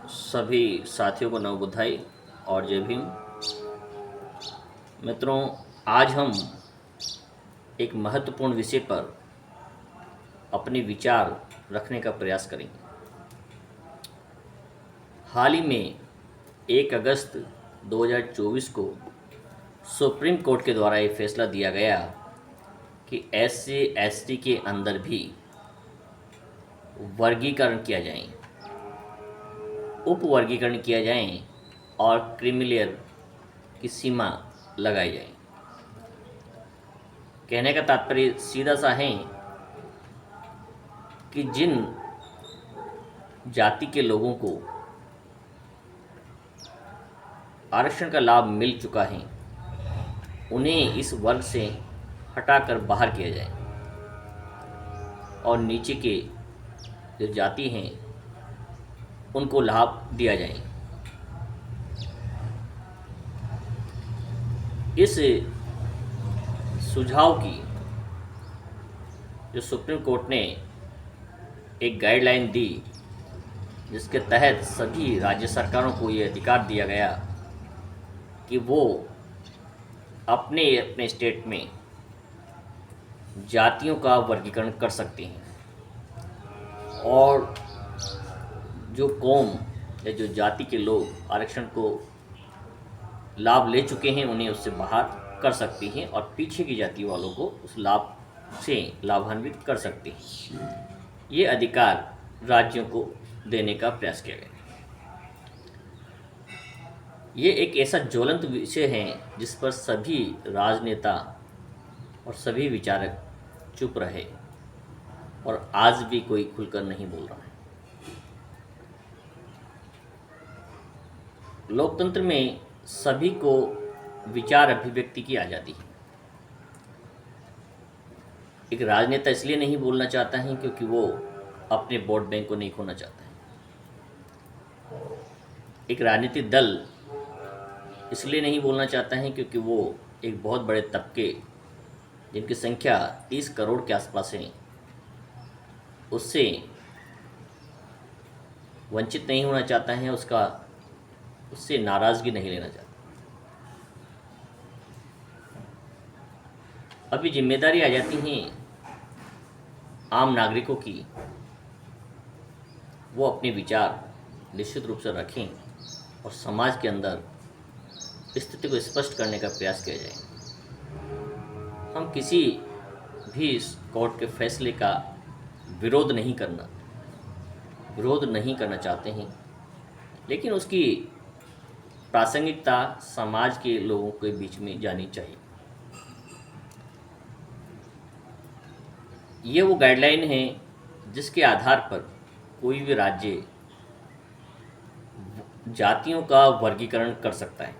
सभी साथियों को नव बधाई और जय भीम। मित्रों, आज हम एक महत्वपूर्ण विषय पर अपने विचार रखने का प्रयास करेंगे। हाल ही में 1 अगस्त 2024 को सुप्रीम कोर्ट के द्वारा ये फैसला दिया गया कि SC/ST के अंदर भी वर्गीकरण किया जाए, उप वर्गीकरण किया जाए और क्रीमी की सीमा लगाई जाए। कहने का तात्पर्य सीधा सा है कि जिन जाति के लोगों को आरक्षण का लाभ मिल चुका है उन्हें इस वर्ग से हटाकर बाहर किया जाए और नीचे के जो जाति हैं उनको लाभ दिया जाए। इस सुझाव की जो सुप्रीम कोर्ट ने एक गाइडलाइन दी, जिसके तहत सभी राज्य सरकारों को ये अधिकार दिया गया कि वो अपने अपने स्टेट में जातियों का वर्गीकरण कर सकते हैं और जो कौम या जो जाति के लोग आरक्षण को लाभ ले चुके हैं उन्हें उससे बाहर कर सकती हैं और पीछे की जाति वालों को उस लाभ से लाभान्वित कर सकती हैं। ये अधिकार राज्यों को देने का प्रयास किया गया। ये एक ऐसा ज्वलंत विषय है जिस पर सभी राजनेता और सभी विचारक चुप रहे और आज भी कोई खुलकर नहीं बोल रहा है। लोकतंत्र में सभी को विचार अभिव्यक्ति की आज़ादी है। एक राजनेता इसलिए नहीं बोलना चाहता है क्योंकि वो अपने वोट बैंक को नहीं खोना चाहता है। एक राजनीतिक दल इसलिए नहीं बोलना चाहता है क्योंकि वो एक बहुत बड़े तबके, जिनकी संख्या 30 करोड़ के आसपास है, उससे वंचित नहीं होना चाहता है, उससे नाराज़गी नहीं लेना चाहता। अभी जिम्मेदारी आ जाती है आम नागरिकों की, वो अपने विचार निश्चित रूप से रखें और समाज के अंदर स्थिति को स्पष्ट करने का प्रयास किया जाए। हम किसी भी कोर्ट के फैसले का विरोध नहीं करना चाहते हैं, लेकिन उसकी प्रासंगिकता समाज के लोगों के बीच में जानी चाहिए। ये वो गाइडलाइन है जिसके आधार पर कोई भी राज्य जातियों का वर्गीकरण कर सकता है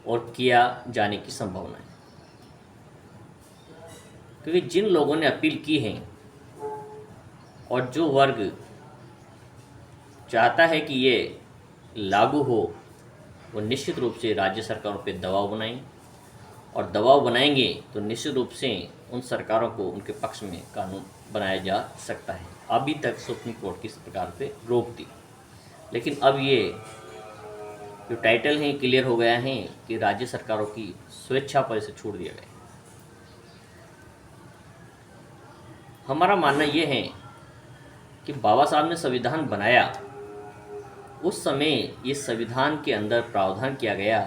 और किया जाने की संभावना है। क्योंकि जिन लोगों ने अपील की है और जो वर्ग चाहता है कि ये लागू हो, वो निश्चित रूप से राज्य सरकारों पर दबाव बनाएं और दबाव बनाएंगे तो निश्चित रूप से उन सरकारों को उनके पक्ष में कानून बनाया जा सकता है। अभी तक सुप्रीम कोर्ट की इस प्रकार पे रोक दी, लेकिन अब ये जो टाइटल है क्लियर हो गया है कि राज्य सरकारों की स्वेच्छा पर इसे छोड़ दिया गया। हमारा मानना ये है कि बाबा साहब ने संविधान बनाया, उस समय ये संविधान के अंदर प्रावधान किया गया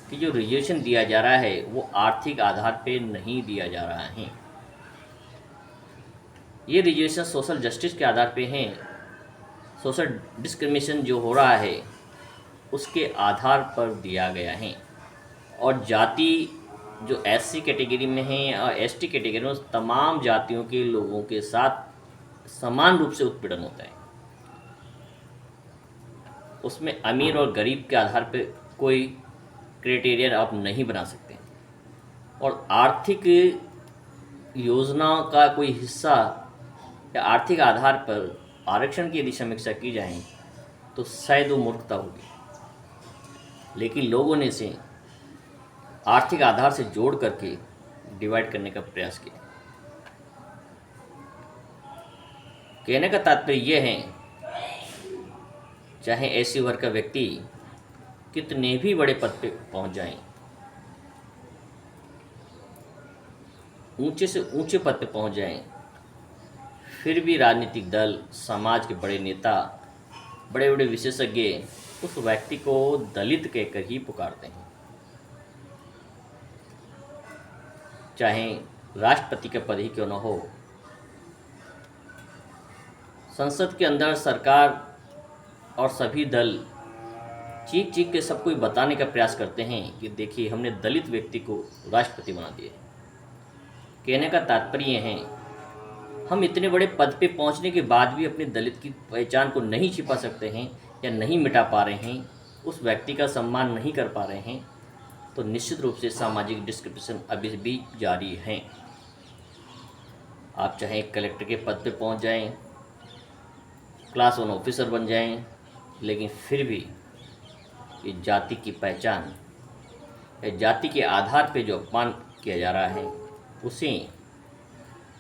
कि जो रिजर्वेशन दिया जा रहा है वो आर्थिक आधार पे नहीं दिया जा रहा है। ये रिजर्वेशन सोशल जस्टिस के आधार पे हैं। सोशल डिस्क्रिमिनेशन जो हो रहा है उसके आधार पर दिया गया है और जाति जो SC कैटेगरी में है और ST कैटेगरी में, तमाम जातियों के लोगों के साथ समान रूप से उत्पीड़न होता है। उसमें अमीर और गरीब के आधार पे कोई क्राइटेरिया आप नहीं बना सकते और आर्थिक योजनाओं का कोई हिस्सा या आर्थिक आधार पर आरक्षण की यदि समीक्षा की जाए तो शायद वो मूर्खता होगी, लेकिन लोगों ने इसे आर्थिक आधार से जोड़ करके डिवाइड करने का प्रयास किया। कहने का तात्पर्य यह है चाहे ऐसी वर्ग का व्यक्ति कितने भी बड़े पद पे पहुंच जाएं, ऊंचे से ऊंचे पद पे पहुंच जाएं, फिर भी राजनीतिक दल, समाज के बड़े नेता, बड़े बड़े विशेषज्ञ उस व्यक्ति को दलित कहकर ही पुकारते हैं। चाहे राष्ट्रपति का पद ही क्यों न हो, संसद के अंदर सरकार और सभी दल चीख चीख के सबको बताने का प्रयास करते हैं कि देखिए हमने दलित व्यक्ति को राष्ट्रपति बना दिया। कहने का तात्पर्य है हम इतने बड़े पद पे पहुंचने के बाद भी अपने दलित की पहचान को नहीं छिपा सकते हैं या नहीं मिटा पा रहे हैं, उस व्यक्ति का सम्मान नहीं कर पा रहे हैं, तो निश्चित रूप से सामाजिक डिस्क्रिमिनेशन अभी भी जारी है। आप चाहे कलेक्टर के पद पे पहुंच जाएं, क्लास 1 ऑफिसर बन जाएं, लेकिन फिर भी ये जाति की पहचान या जाति के आधार पे जो अपमान किया जा रहा है उसे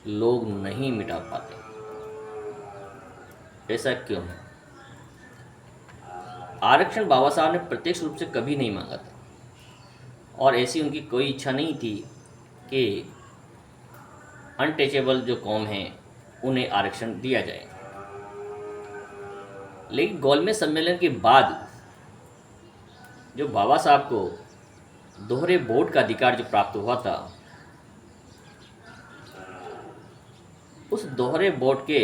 लोग नहीं मिटा पाते। ऐसा क्यों है? आरक्षण बाबा साहब ने प्रत्यक्ष रूप से कभी नहीं मांगा था और ऐसी उनकी कोई इच्छा नहीं थी कि अनटचेबल जो कौम है उन्हें आरक्षण दिया जाए। लेकिन गोलमेज सम्मेलन के बाद जो बाबा साहब को दोहरे वोट का अधिकार जो प्राप्त हुआ था, उस दोहरे वोट के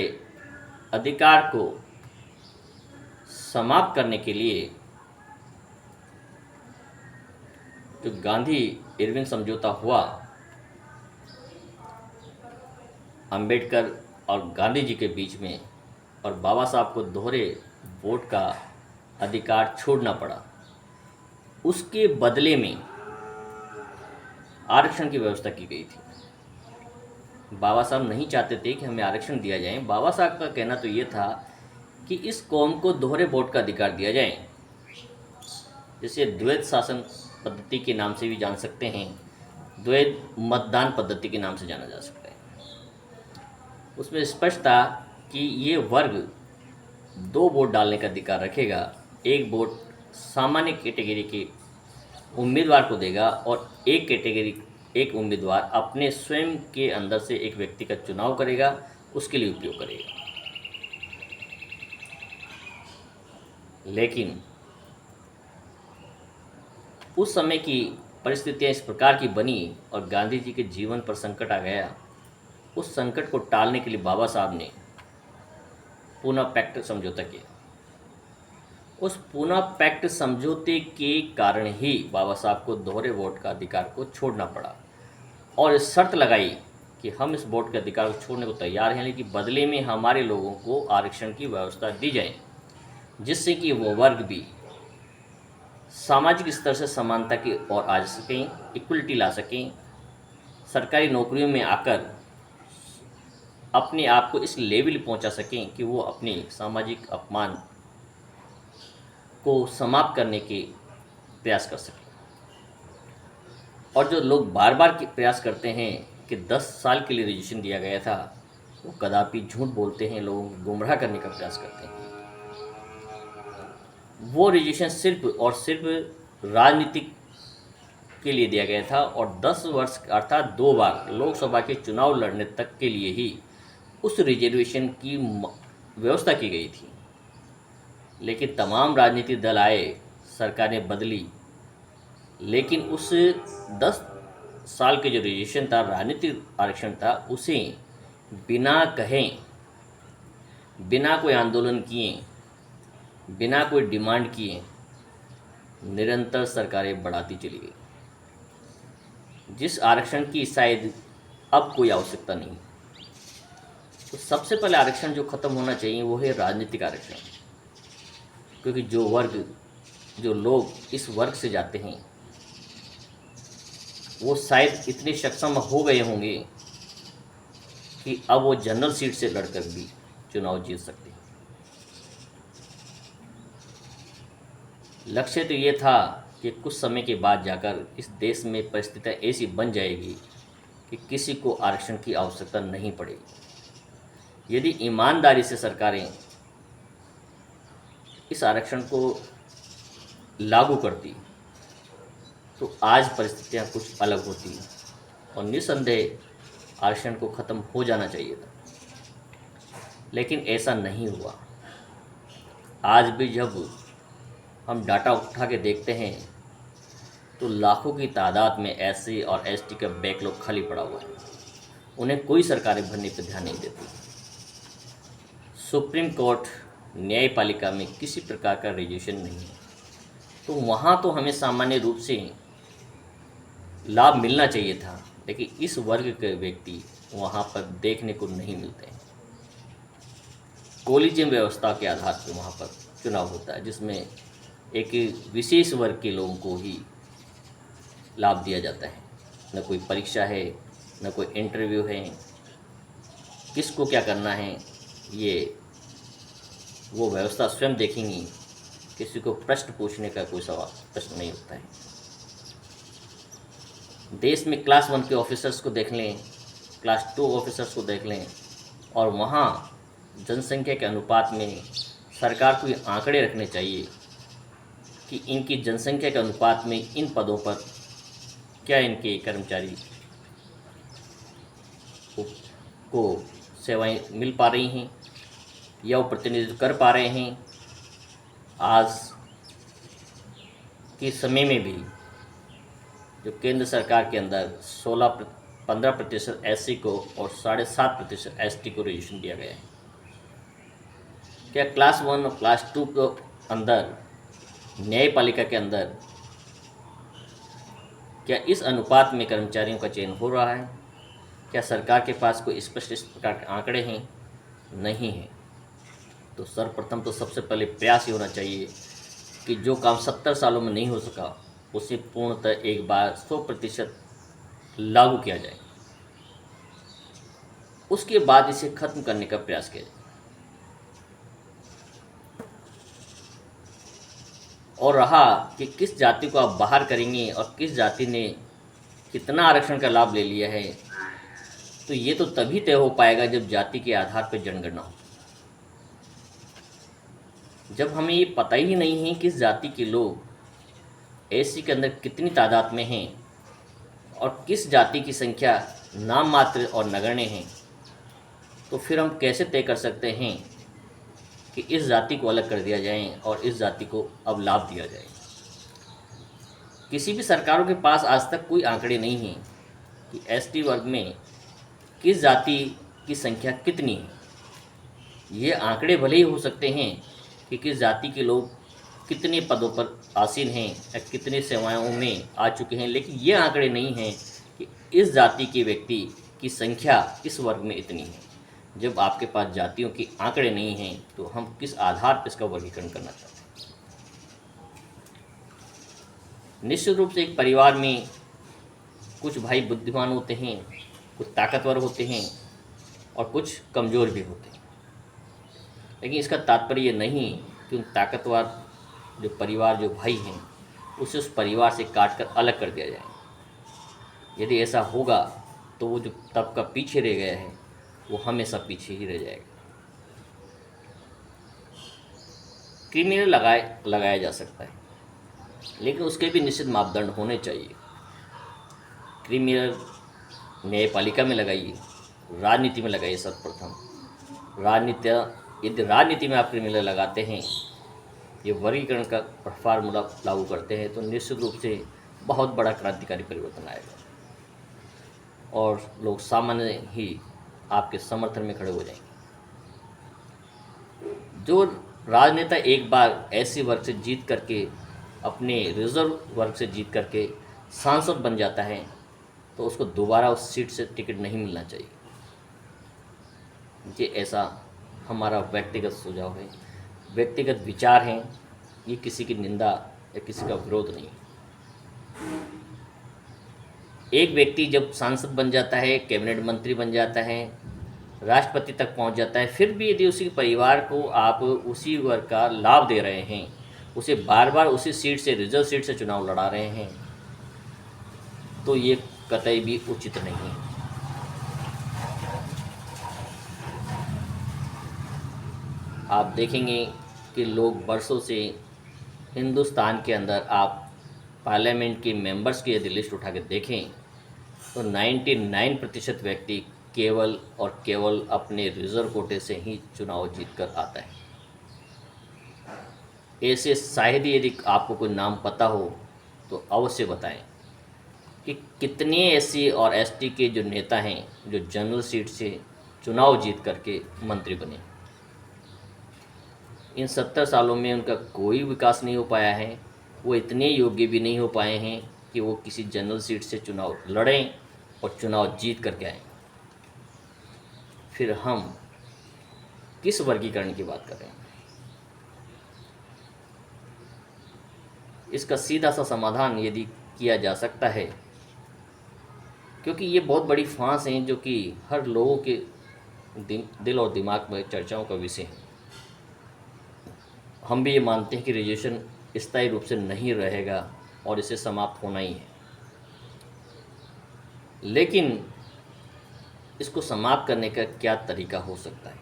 अधिकार को समाप्त करने के लिए जो गांधी इरविन समझौता हुआ, अंबेडकर और गांधी जी के बीच में, और बाबा साहब को दोहरे वोट का अधिकार छोड़ना पड़ा, उसके बदले में आरक्षण की व्यवस्था की गई थी। बाबा साहब नहीं चाहते थे कि हमें आरक्षण दिया जाए। बाबा साहब का कहना तो ये था कि इस कौम को दोहरे वोट का अधिकार दिया जाए, जिसे द्वैध शासन पद्धति के नाम से भी जान सकते हैं, द्वैध मतदान पद्धति के नाम से जाना जा सकता है। उसमें स्पष्ट था कि ये वर्ग 2 वोट डालने का अधिकार रखेगा, 1 वोट सामान्य कैटेगरी के उम्मीदवार को देगा और एक उम्मीदवार अपने स्वयं के अंदर से एक व्यक्ति का चुनाव करेगा, उसके लिए उपयोग करेगा। लेकिन उस समय की परिस्थितियां इस प्रकार की बनी और गांधी जी के जीवन पर संकट आ गया। उस संकट को टालने के लिए बाबा साहब ने पूना पैक्ट समझौता किया। उस पूना पैक्ट समझौते के कारण ही बाबा साहब को दोहरे वोट का अधिकार को छोड़ना पड़ा और शर्त लगाई कि हम इस वोट के अधिकार को छोड़ने को तैयार हैं, लेकिन बदले में हमारे लोगों को आरक्षण की व्यवस्था दी जाए, जिससे कि वो वर्ग भी सामाजिक स्तर से समानता की ओर आ सकें, इक्वलिटी ला सकें, सरकारी नौकरियों में आकर अपने आप को इस लेवल पहुंचा सकें कि वो अपने सामाजिक अपमान को समाप्त करने के प्रयास कर सकें। और जो लोग बार बार प्रयास करते हैं कि 10 साल के लिए रिजर्वेशन दिया गया था, वो कदापि झूठ बोलते हैं, लोगों को गुमराह करने का प्रयास करते हैं। वो रिजर्वेशन सिर्फ और सिर्फ राजनीतिक के लिए दिया गया था और 10 वर्ष अर्थात 2 बार लोकसभा के चुनाव लड़ने तक के लिए ही उस रिजर्वेशन की व्यवस्था की गई थी। लेकिन तमाम राजनीतिक दल आए, सरकारें बदली, लेकिन उस 10 साल के जो रिजर्वेशन था, राजनीतिक आरक्षण था, उसे बिना कहें, बिना कोई आंदोलन किए, बिना कोई डिमांड किए निरंतर सरकारें बढ़ाती चली गई, जिस आरक्षण की शायद अब कोई आवश्यकता नहीं। तो सबसे पहले आरक्षण जो ख़त्म होना चाहिए वो है राजनीतिक आरक्षण, क्योंकि जो लोग इस वर्ग से जाते हैं वो शायद इतने सक्षम हो गए होंगे कि अब वो जनरल सीट से लड़कर भी चुनाव जीत सकते हैं। लक्ष्य तो ये था कि कुछ समय के बाद जाकर इस देश में परिस्थितियाँ ऐसी बन जाएगी कि किसी को आरक्षण की आवश्यकता नहीं पड़ेगी। यदि ईमानदारी से सरकारें इस आरक्षण को लागू करती तो आज परिस्थितियां कुछ अलग होती और निस्संदेह आरक्षण को ख़त्म हो जाना चाहिए था, लेकिन ऐसा नहीं हुआ। आज भी जब हम डाटा उठा के देखते हैं तो लाखों की तादाद में एससी और एसटी का बैकलॉग खाली पड़ा हुआ है। उन्हें कोई सरकारें भरने पर ध्यान नहीं देती। सुप्रीम कोर्ट न्यायपालिका में किसी प्रकार का रेजुलेशन नहीं है, तो वहाँ तो हमें सामान्य रूप से लाभ मिलना चाहिए था, लेकिन इस वर्ग के व्यक्ति वहाँ पर देखने को नहीं मिलते हैं। कोलिजियम व्यवस्था के आधार पर वहाँ पर चुनाव होता है, जिसमें एक विशेष वर्ग के लोगों को ही लाभ दिया जाता है। न कोई परीक्षा है, न कोई इंटरव्यू है, किसको क्या करना है ये वो व्यवस्था स्वयं देखेंगी। किसी को प्रश्न पूछने का कोई प्रश्न नहीं होता है। देश में क्लास 1 के ऑफिसर्स को देख लें, क्लास 2 ऑफिसर्स को देख लें, और वहाँ जनसंख्या के अनुपात में सरकार को ये आंकड़े रखने चाहिए कि इनकी जनसंख्या के अनुपात में इन पदों पर क्या इनके कर्मचारी को सेवाएं मिल पा रही हैं या वो प्रतिनिधित्व कर पा रहे हैं। आज के समय में भी जो केंद्र सरकार के अंदर 15% एससी को और 7.5% एसटी को रिजर्वेशन दिया गया है। क्या क्लास 1 और क्लास 2 के अंदर न्यायपालिका के अंदर क्या इस अनुपात में कर्मचारियों का चयन हो रहा है? क्या सरकार के पास कोई स्पष्ट इस प्रकार के आंकड़े हैं? नहीं है। तो सर्वप्रथम तो सबसे पहले प्रयास ये होना चाहिए कि जो काम 70 सालों में नहीं हो सका उसे पूर्णतः एक बार 100% लागू किया जाए, उसके बाद इसे खत्म करने का प्रयास किया जाए। और रहा कि किस जाति को आप बाहर करेंगे और किस जाति ने कितना आरक्षण का लाभ ले लिया है, तो ये तो तभी तय हो पाएगा जब जाति के आधार पर जनगणना हो। जब हमें ये पता ही नहीं है किस जाति के लोग एससी के अंदर कितनी तादाद में हैं और किस जाति की संख्या नाम मात्र और नगण्य हैं, तो फिर हम कैसे तय कर सकते हैं कि इस जाति को अलग कर दिया जाए और इस जाति को अब लाभ दिया जाए। किसी भी सरकारों के पास आज तक कोई आंकड़े नहीं हैं कि एसटी वर्ग में किस जाति की संख्या कितनी है। ये आंकड़े भले ही हो सकते हैं कि किस जाति के लोग कितने पदों पर आसीन हैं या कितने सेवाओं में आ चुके हैं, लेकिन ये आंकड़े नहीं हैं कि इस जाति के व्यक्ति की संख्या इस वर्ग में इतनी है। जब आपके पास जातियों के आंकड़े नहीं हैं तो हम किस आधार पर इसका वर्गीकरण करना चाहते हैं? निश्चित रूप से एक परिवार में कुछ भाई बुद्धिमान होते हैं, कुछ ताकतवर होते हैं और कुछ कमज़ोर भी होते हैं, लेकिन इसका तात्पर्य ये नहीं कि उन ताकतवर जो परिवार जो भाई हैं उसे उस परिवार से काट कर अलग कर दिया जाए। यदि ऐसा होगा तो वो जो तबका पीछे रह गया है वो हमेशा पीछे ही रह जाएगा। क्रिमिनल लगाया जा सकता है, लेकिन उसके भी निश्चित मापदंड होने चाहिए। क्रिमिनल न्यायपालिका में लगाइए, राजनीति में लगाइए। सर्वप्रथम यदि राजनीति में आप क्रिमिनल लगाते हैं, ये वर्गीकरण का फार्मूला लागू करते हैं, तो निश्चित रूप से बहुत बड़ा क्रांतिकारी परिवर्तन आएगा और लोग सामान्य ही आपके समर्थन में खड़े हो जाएंगे। जो राजनेता एक बार ऐसी वर्ग से जीत करके, अपने रिजर्व वर्ग से जीत करके सांसद बन जाता है, तो उसको दोबारा उस सीट से टिकट नहीं मिलना चाहिए। ये ऐसा हमारा व्यक्तिगत सुझाव है, व्यक्तिगत विचार हैं। ये किसी की निंदा या किसी का विरोध नहीं। एक व्यक्ति जब सांसद बन जाता है, कैबिनेट मंत्री बन जाता है, राष्ट्रपति तक पहुंच जाता है, फिर भी यदि उसी परिवार को आप उसी वर्ग का लाभ दे रहे हैं, उसे बार बार उसी सीट से, रिजर्व सीट से चुनाव लड़ा रहे हैं, तो ये कतई भी उचित नहीं है। आप देखेंगे के लोग बरसों से हिंदुस्तान के अंदर आप पार्लियामेंट के मेंबर्स की यदि लिस्ट उठा के देखें तो 99% व्यक्ति केवल और केवल अपने रिजर्व कोटे से ही चुनाव जीत कर आता है। ऐसे शायद ही यदि आपको कोई नाम पता हो तो अवश्य बताएं कि कितने एससी और एसटी के जो नेता हैं जो जनरल सीट से चुनाव जीत करके मंत्री बने। इन 70 सालों में उनका कोई विकास नहीं हो पाया है, वो इतने योग्य भी नहीं हो पाए हैं कि वो किसी जनरल सीट से चुनाव लड़ें और चुनाव जीत करके आएँ। फिर हम किस वर्गीकरण की बात कर रहे हैं? इसका सीधा सा समाधान यदि किया जा सकता है, क्योंकि ये बहुत बड़ी फांस हैं जो कि हर लोगों के दिल और दिमाग में चर्चाओं का विषय है। हम भी ये मानते हैं कि रिजर्वेशन स्थायी रूप से नहीं रहेगा और इसे समाप्त होना ही है, लेकिन इसको समाप्त करने का क्या तरीका हो सकता है?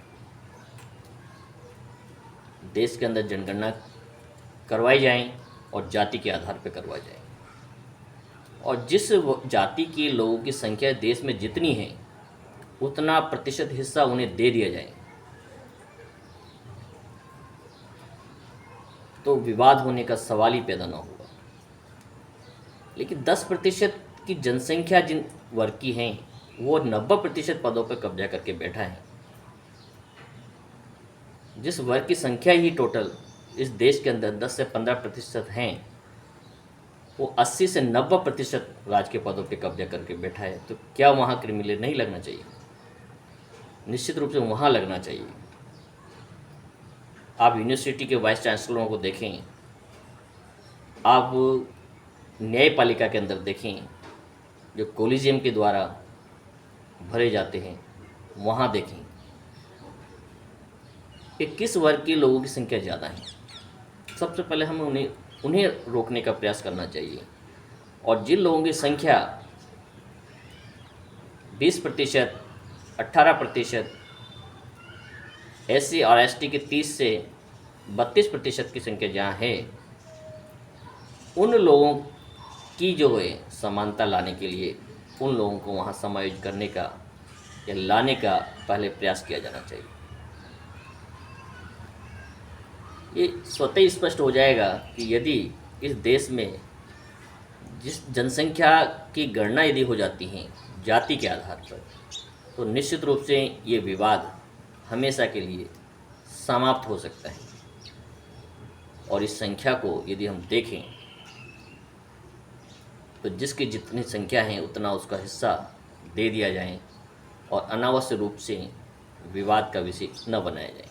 देश के अंदर जनगणना करवाई जाए और जाति के आधार पर करवाई जाए, और जिस जाति के लोगों की संख्या देश में जितनी है उतना प्रतिशत हिस्सा उन्हें दे दिया जाए, तो विवाद होने का सवाल ही पैदा ना होगा। लेकिन 10% की जनसंख्या जिन वर्ग की हैं वो 90% पदों पर कब्जा करके बैठा है। जिस वर्ग की संख्या ही टोटल इस देश के अंदर 10 से 15% हैं, वो 80 से 90% राज के पदों पे कब्जा करके बैठा है। तो क्या वहाँ क्रिमिनल नहीं लगना चाहिए? निश्चित रूप से वहाँ लगना चाहिए। आप यूनिवर्सिटी के वाइस चांसलरों को देखें, आप न्यायपालिका के अंदर देखें, जो कोलिजियम के द्वारा भरे जाते हैं, वहाँ देखें कि किस वर्ग के लोगों की संख्या ज़्यादा है। सबसे पहले हमें उन्हें रोकने का प्रयास करना चाहिए, और जिन लोगों की संख्या 20%, 18%, एससी और एसटी की 30 से 32% की संख्या जहाँ है, उन लोगों की जो है समानता लाने के लिए उन लोगों को वहाँ समायोजित करने का या लाने का पहले प्रयास किया जाना चाहिए। ये स्वतः ही स्पष्ट हो जाएगा कि यदि इस देश में जिस जनसंख्या की गणना यदि हो जाती है जाति के आधार पर, तो निश्चित रूप से ये विवाद हमेशा के लिए समाप्त हो सकता है। और इस संख्या को यदि हम देखें तो जिसकी जितनी संख्या है उतना उसका हिस्सा दे दिया जाए और अनावश्यक रूप से विवाद का विषय न बनाया जाए।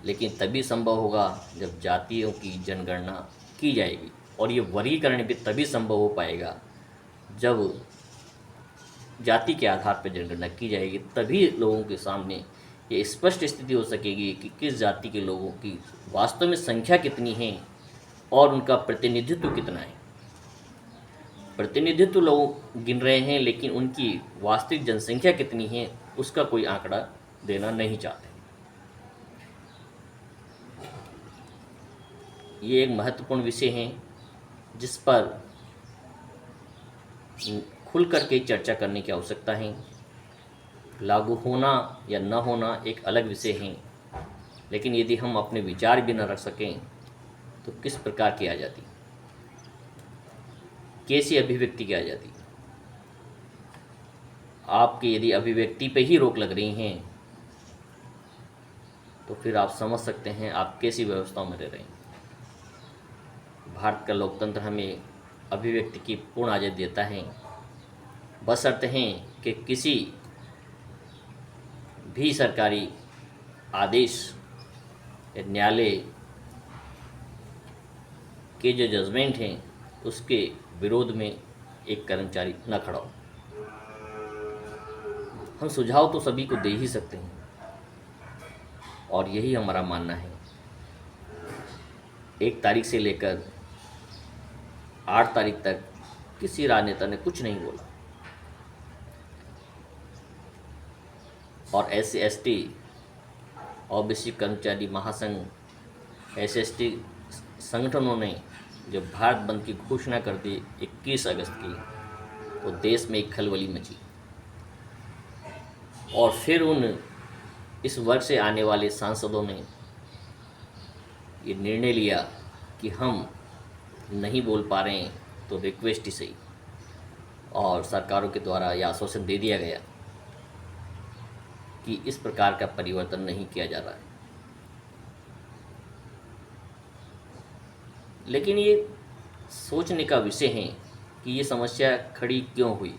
लेकिन तभी संभव होगा जब जातियों की जनगणना की जाएगी, और ये वर्गीकरण भी तभी संभव हो पाएगा जब जाति के आधार पर जनगणना की जाएगी। तभी लोगों के सामने ये स्पष्ट स्थिति हो सकेगी कि किस जाति के लोगों की वास्तव में संख्या कितनी है और उनका प्रतिनिधित्व कितना है। प्रतिनिधित्व लोग गिन रहे हैं, लेकिन उनकी वास्तविक जनसंख्या कितनी है उसका कोई आंकड़ा देना नहीं चाहते। ये एक महत्वपूर्ण विषय है जिस पर खुल करके चर्चा करने की आवश्यकता है। लागू होना या न होना एक अलग विषय है, लेकिन यदि हम अपने विचार भी न रख सकें तो किस प्रकार की आज़ादी, कैसी अभिव्यक्ति की आज़ादी? आपकी यदि अभिव्यक्ति पे ही रोक लग रही हैं तो फिर आप समझ सकते हैं आप कैसी व्यवस्थाओं में रह रहे हैं। भारत का लोकतंत्र हमें अभिव्यक्ति की पूर्ण आज़ादी देता है, बशर्ते हैं कि किसी भी सरकारी आदेश या न्यायालय के जो जजमेंट हैं उसके विरोध में एक कर्मचारी न खड़ा हो। हम सुझाव तो सभी को दे ही सकते हैं, और यही हमारा मानना है। 1 तारीख से लेकर 8 तारीख तक किसी राजनेता ने कुछ नहीं बोला, और SC ST ओबीसी कर्मचारी महासंघ एसएसटी संगठनों ने जब भारत बंद की घोषणा कर दी 21 अगस्त की, तो देश में एक खलबली मची। और फिर इस वर्ग से आने वाले सांसदों ने ये निर्णय लिया कि हम नहीं बोल पा रहे हैं तो रिक्वेस्ट ही सही, और सरकारों के द्वारा यह आश्वासन दे दिया गया कि इस प्रकार का परिवर्तन नहीं किया जा रहा है। लेकिन ये सोचने का विषय है कि ये समस्या खड़ी क्यों हुई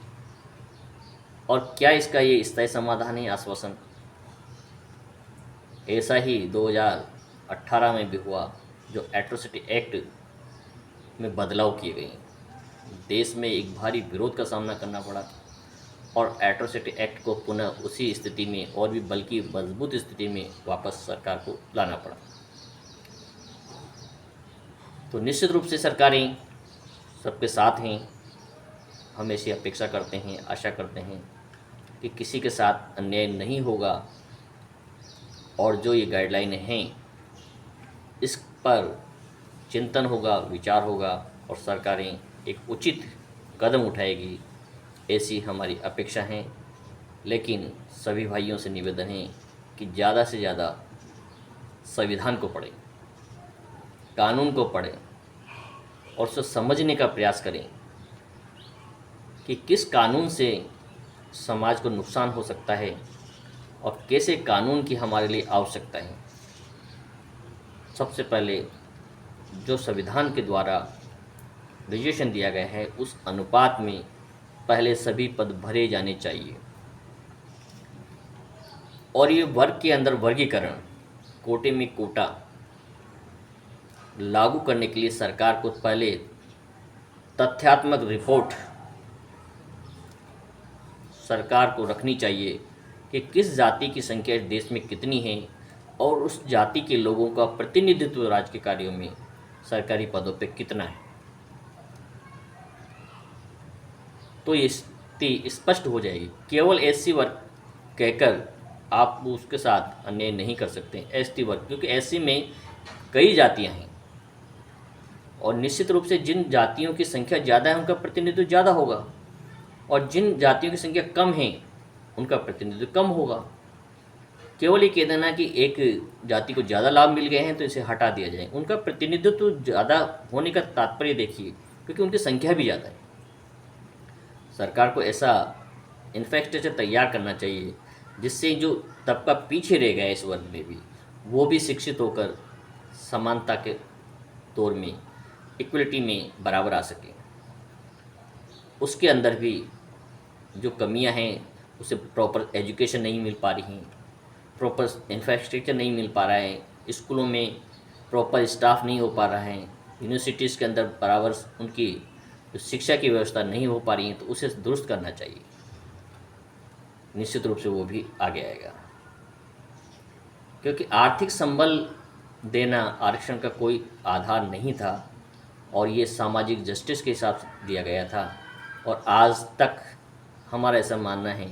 और क्या इसका ये स्थायी समाधान है, आश्वासन। ऐसा ही 2018 में भी हुआ, जो एट्रोसिटी एक्ट में बदलाव किए गए। देश में एक भारी विरोध का सामना करना पड़ा और एट्रोसिटी एक्ट को पुनः उसी स्थिति में और भी बल्कि मजबूत स्थिति में वापस सरकार को लाना पड़ा। तो निश्चित रूप से सरकारें सबके साथ हैं। हम ऐसी अपेक्षा करते हैं, आशा करते हैं कि किसी के साथ अन्याय नहीं होगा, और जो ये गाइडलाइनें हैं इस पर चिंतन होगा, विचार होगा और सरकारें एक उचित कदम उठाएगी, ऐसी हमारी अपेक्षा है। लेकिन सभी भाइयों से निवेदन है कि ज़्यादा से ज़्यादा संविधान को पढ़ें, कानून को पढ़ें और उसे समझने का प्रयास करें कि किस कानून से समाज को नुकसान हो सकता है और कैसे कानून की हमारे लिए आवश्यकता है। सबसे पहले जो संविधान के द्वारा रिजर्वेशन दिया गया है उस अनुपात में पहले सभी पद भरे जाने चाहिए। और ये वर्ग के अंदर वर्गीकरण, कोटे में कोटा लागू करने के लिए सरकार को पहले तथ्यात्मक रिपोर्ट सरकार को रखनी चाहिए कि किस जाति की संख्या देश में कितनी है और उस जाति के लोगों का प्रतिनिधित्व राज्य के कार्यों में सरकारी पदों पे कितना है। तो ये स्थिति स्पष्ट हो जाएगी। केवल एससी वर्ग कहकर आप उसके साथ अन्याय नहीं कर सकते, एसटी वर्ग, क्योंकि एससी में कई जातियां हैं और निश्चित रूप से जिन जातियों की संख्या ज़्यादा है उनका प्रतिनिधित्व ज़्यादा होगा और जिन जातियों की संख्या कम है उनका प्रतिनिधित्व कम होगा। केवल ये कह देना कि एक जाति को ज़्यादा लाभ मिल गए हैं तो इसे हटा दिया जाए, उनका प्रतिनिधित्व ज़्यादा होने का तात्पर्य देखिए, क्योंकि उनकी संख्या भी ज़्यादा है। सरकार को ऐसा इंफ्रास्ट्रक्चर तैयार करना चाहिए जिससे जो तबका पीछे रह गया इस वर्ग में भी वो भी शिक्षित होकर समानता के तौर में, इक्वलिटी में बराबर आ सके। उसके अंदर भी जो कमियां हैं, उसे प्रॉपर एजुकेशन नहीं मिल पा रही हैं, प्रॉपर इंफ्रास्ट्रक्चर नहीं मिल पा रहा है, स्कूलों में प्रॉपर स्टाफ नहीं हो पा रहा है, यूनिवर्सिटीज़ के अंदर बराबर उनकी जो शिक्षा की व्यवस्था नहीं हो पा रही है, तो उसे दुरुस्त करना चाहिए। निश्चित रूप से वो भी आगे आएगा, क्योंकि आर्थिक संबल देना आरक्षण का कोई आधार नहीं था और ये सामाजिक जस्टिस के हिसाब से दिया गया था। और आज तक हमारा ऐसा मानना है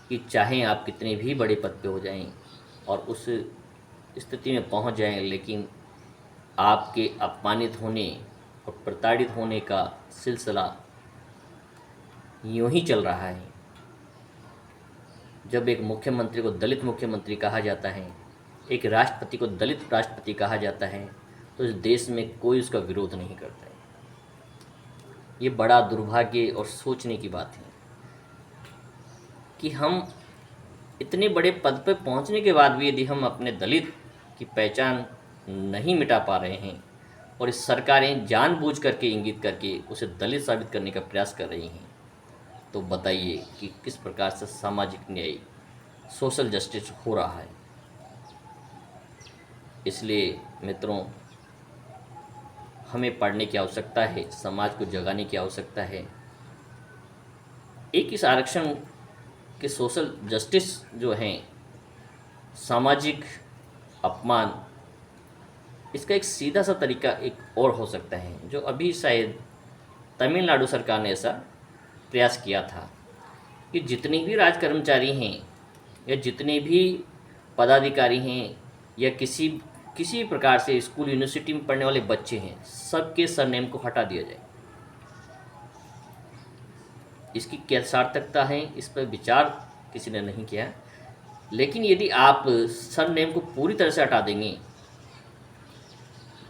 कि चाहे आप कितने भी बड़े पद पे हो जाएं और उस स्थिति में पहुंच जाएं, लेकिन आपके अपमानित होने और प्रताड़ित होने का सिलसिला यूं ही चल रहा है। जब एक मुख्यमंत्री को दलित मुख्यमंत्री कहा जाता है, एक राष्ट्रपति को दलित राष्ट्रपति कहा जाता है, तो इस देश में कोई उसका विरोध नहीं करता है। ये बड़ा दुर्भाग्य और सोचने की बात है कि हम इतने बड़े पद पर पहुंचने के बाद भी यदि हम अपने दलित की पहचान नहीं मिटा पा रहे हैं और इस सरकारें जानबूझ करके, इंगित करके उसे दलित साबित करने का प्रयास कर रही हैं, तो बताइए कि किस प्रकार से सामाजिक न्याय, सोशल जस्टिस हो रहा है। इसलिए मित्रों, हमें पढ़ने की आवश्यकता है, समाज को जगाने की आवश्यकता है। एक इस आरक्षण के सोशल जस्टिस जो हैं, सामाजिक अपमान, इसका एक सीधा सा तरीका एक और हो सकता है, जो अभी शायद तमिलनाडु सरकार ने ऐसा प्रयास किया था कि जितने भी राज कर्मचारी हैं या जितने भी पदाधिकारी हैं या किसी किसी भी प्रकार से स्कूल यूनिवर्सिटी में पढ़ने वाले बच्चे हैं, सबके सरनेम को हटा दिया जाए। इसकी क्या सार्थकता है, इस पर विचार किसी ने नहीं किया। लेकिन यदि आप सरनेम को पूरी तरह से हटा देंगे,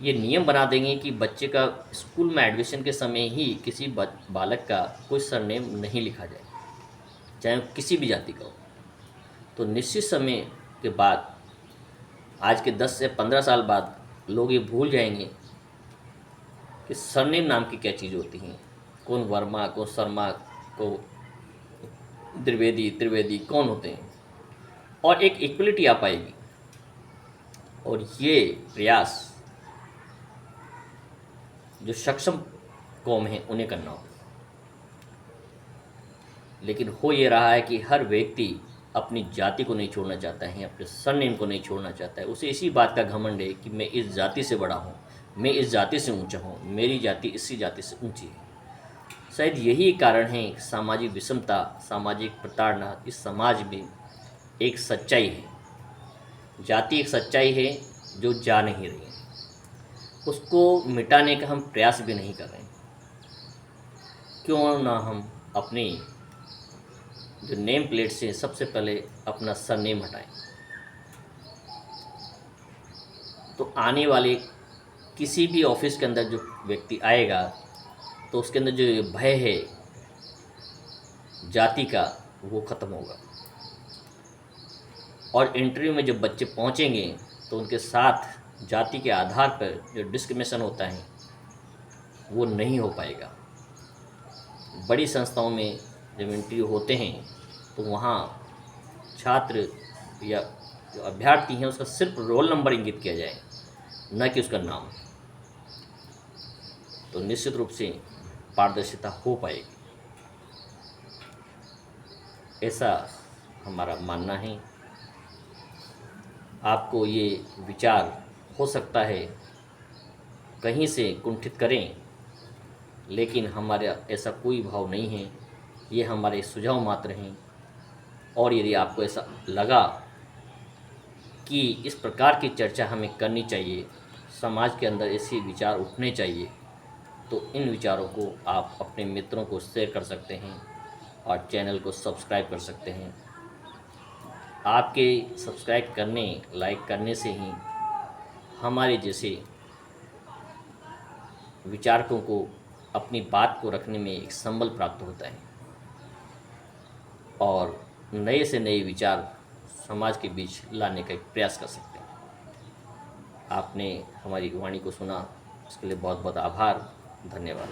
ये नियम बना देंगे कि बच्चे का स्कूल में एडमिशन के समय ही किसी बालक का कोई सरनेम नहीं लिखा जाए, चाहे वो किसी भी जाति का हो, तो निश्चित समय के बाद, आज के 10 से 15 साल बाद, लोग ये भूल जाएंगे कि सरनेम नाम की क्या चीज़ होती हैं। कौन वर्मा, कौन शर्मा, को द्विवेदी, त्रिवेदी कौन होते हैं, और एक इक्वलिटी आ पाएगी। और ये प्रयास जो सक्षम कौम है उन्हें करना होगा। लेकिन हो ये रहा है कि हर व्यक्ति अपनी जाति को नहीं छोड़ना चाहता है, अपने सरनेम को नहीं छोड़ना चाहता है। उसे इसी बात का घमंड है कि मैं इस जाति से बड़ा हूँ, मैं इस जाति से ऊंचा हूँ, मेरी जाति इसी जाति से ऊंची है। शायद यही कारण है सामाजिक विषमता, सामाजिक प्रताड़ना इस समाज में एक सच्चाई है। जाति एक सच्चाई है जो जा नहीं रही है, उसको मिटाने का हम प्रयास भी नहीं कर रहे हैं। क्यों ना हम अपनी जो नेम प्लेट से सबसे पहले अपना सरनेम हटाएं, तो आने वाले किसी भी ऑफिस के अंदर जो व्यक्ति आएगा तो उसके अंदर जो भय है जाति का, वो ख़त्म होगा। और इंटरव्यू में जब बच्चे पहुंचेंगे तो उनके साथ जाति के आधार पर जो डिस्क्रिमिनेशन होता है वो नहीं हो पाएगा। बड़ी संस्थाओं में जब इंटरव्यू होते हैं तो वहाँ छात्र या जो अभ्यर्थी हैं उसका सिर्फ रोल नंबर इंगित किया जाए, न कि उसका नाम। तो निश्चित रूप से पारदर्शिता हो पाएगी, ऐसा हमारा मानना है। आपको ये विचार हो सकता है कहीं से कुंठित करें, लेकिन हमारा ऐसा कोई भाव नहीं है, ये हमारे सुझाव मात्र हैं। और यदि आपको ऐसा लगा कि इस प्रकार की चर्चा हमें करनी चाहिए, समाज के अंदर ऐसे विचार उठने चाहिए, तो इन विचारों को आप अपने मित्रों को शेयर कर सकते हैं और चैनल को सब्सक्राइब कर सकते हैं। आपके सब्सक्राइब करने, लाइक करने से ही हमारे जैसे विचारकों को अपनी बात को रखने में एक संबल प्राप्त होता है और नए से नए विचार समाज के बीच लाने का एक प्रयास कर सकते हैं। आपने हमारी वाणी को सुना, इसके लिए बहुत बहुत आभार, धन्यवाद।